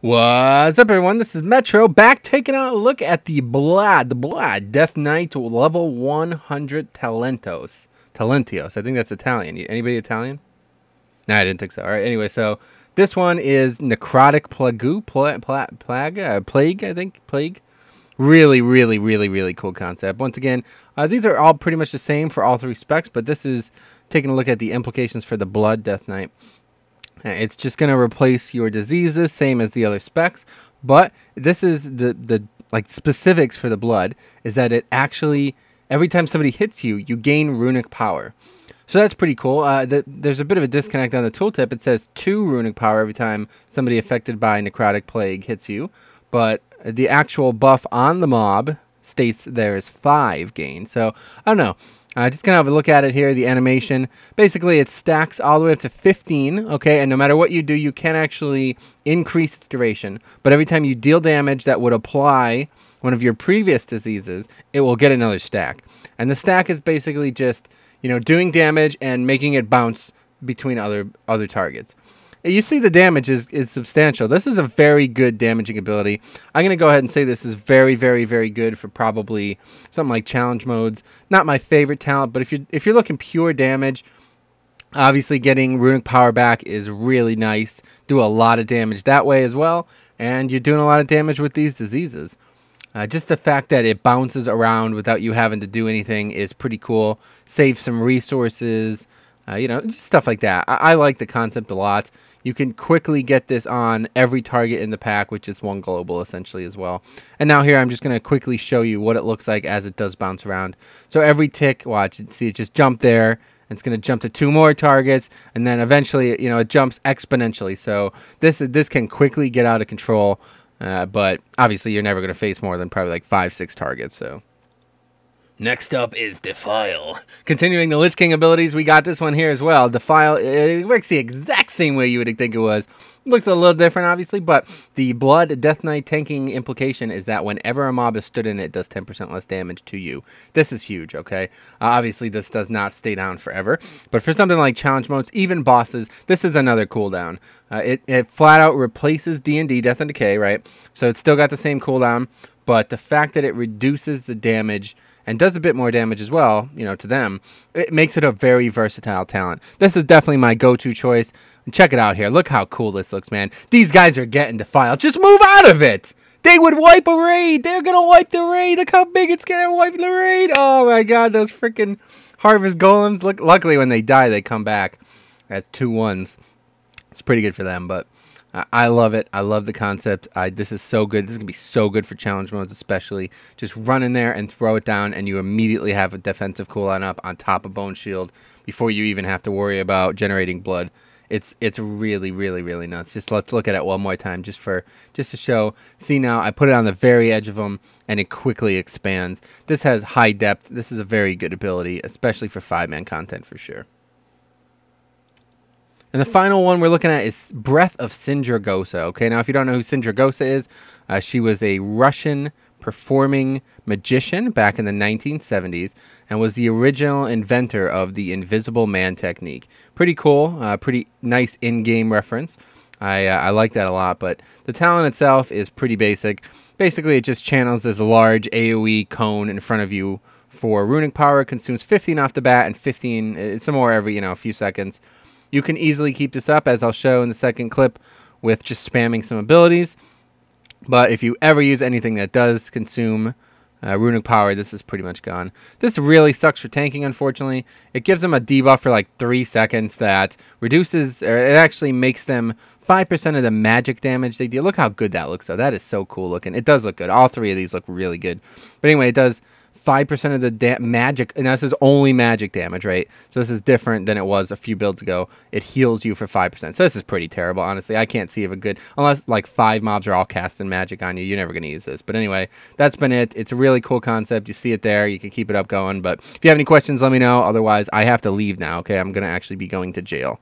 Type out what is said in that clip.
What's up, everyone? This is Metro, back taking a look at the Blood Death Knight level 100 Talentios. I think that's Italian. Anybody Italian? Nah, I didn't think so. All right, anyway, so this one is Necrotic Plague. Really cool concept. Once again, these are all pretty much the same for all three specs, but this is taking a look at the implications for the Blood Death Knight. It's just going to replace your diseases, same as the other specs, but this is the like specifics for the blood is that it actually, every time somebody hits you, you gain runic power. So that's pretty cool. There's a bit of a disconnect on the tooltip. It says 2 runic power every time somebody affected by Necrotic Plague hits you, but the actual buff on the mob states there is 5 gain. So I don't know. Just gonna have a look at it here. The animation, basically, it stacks all the way up to 15. Okay, and no matter what you do, you can actually increase its duration. But every time you deal damage that would apply one of your previous diseases, it will get another stack. And the stack is basically just, you know, doing damage and making it bounce between other targets. You see the damage is substantial. This is a very good damaging ability. I'm going to go ahead and say this is very good for probably something like challenge modes. Not my favorite talent, but if you're looking pure damage, obviously getting runic power back is really nice. Do a lot of damage that way as well, and you're doing a lot of damage with these diseases. Just the fact that it bounces around without you having to do anything is pretty cool. Save some resources, you know, just stuff like that. I like the concept a lot. You can quickly get this on every target in the pack, which is 1 global essentially as well. And now here I'm just going to quickly show you what it looks like as it does bounce around. So every tick, watch, see it just jump there. And it's going to jump to 2 more targets, and then eventually, you know, it jumps exponentially. So this can quickly get out of control, but obviously you're never going to face more than probably like 5-6 targets. So. Next up is Defile. Continuing the Lich King abilities, we got this one here as well. Defile, it works the exact same way you would think it was. It looks a little different, obviously, but the Blood Death Knight tanking implication is that whenever a mob is stood in, it does 10% less damage to you. This is huge, okay? Obviously, this does not stay down forever, but for something like challenge modes, even bosses, this is another cooldown. It flat out replaces D&D, Death and Decay, right? So it's still got the same cooldown, but the fact that it reduces the damage and does a bit more damage as well, you know, to them, it makes it a very versatile talent. This is definitely my go-to choice. And check it out here. Look how cool this looks, man. These guys are getting Defiled. Just move out of it! They would wipe a raid! They're gonna wipe the raid! Look how big it's gonna wipe the raid! Oh my god, those freaking Harvest Golems. Look, luckily when they die, they come back. That's 2 1s. It's pretty good for them, but I love it. I love the concept. This is so good. This is going to be so good for challenge modes especially. Just run in there and throw it down, and you immediately have a defensive cooldown up on top of Bone Shield before you even have to worry about generating blood. It's really nuts. Just let's look at it one more time just to show. See now, I put it on the very edge of them, and it quickly expands. This has high depth. This is a very good ability, especially for 5-man content for sure. And the final one we're looking at is Breath of Syndragosa. Okay, now if you don't know who Sindragosa is, she was a Russian performing magician back in the 1970s and was the original inventor of the Invisible Man technique. Pretty cool, pretty nice in-game reference. I like that a lot, but the talent itself is pretty basic. Basically, it just channels this large AoE cone in front of you for runic power. It consumes 15 off the bat and 15 some more every, you know, a few seconds. You can easily keep this up, as I'll show in the second clip, with just spamming some abilities. But if you ever use anything that does consume runic power, this is pretty much gone. This really sucks for tanking, unfortunately. It gives them a debuff for like 3 seconds that reduces, or it actually makes them 5% of the magic damage they deal. Look how good that looks, though. That is so cool looking. It does look good. All 3 of these look really good. But anyway, it does 5% of the magic, and this is only magic damage, right? So this is different than it was a few builds ago. It heals you for 5%. So this is pretty terrible, honestly. I can't see if a good, unless like 5 mobs are all casting magic on you, you're never going to use this. But anyway, that's been it. It's a really cool concept. You see it there. You can keep it up going. But if you have any questions, let me know. Otherwise, I have to leave now, okay? I'm going to actually be going to jail.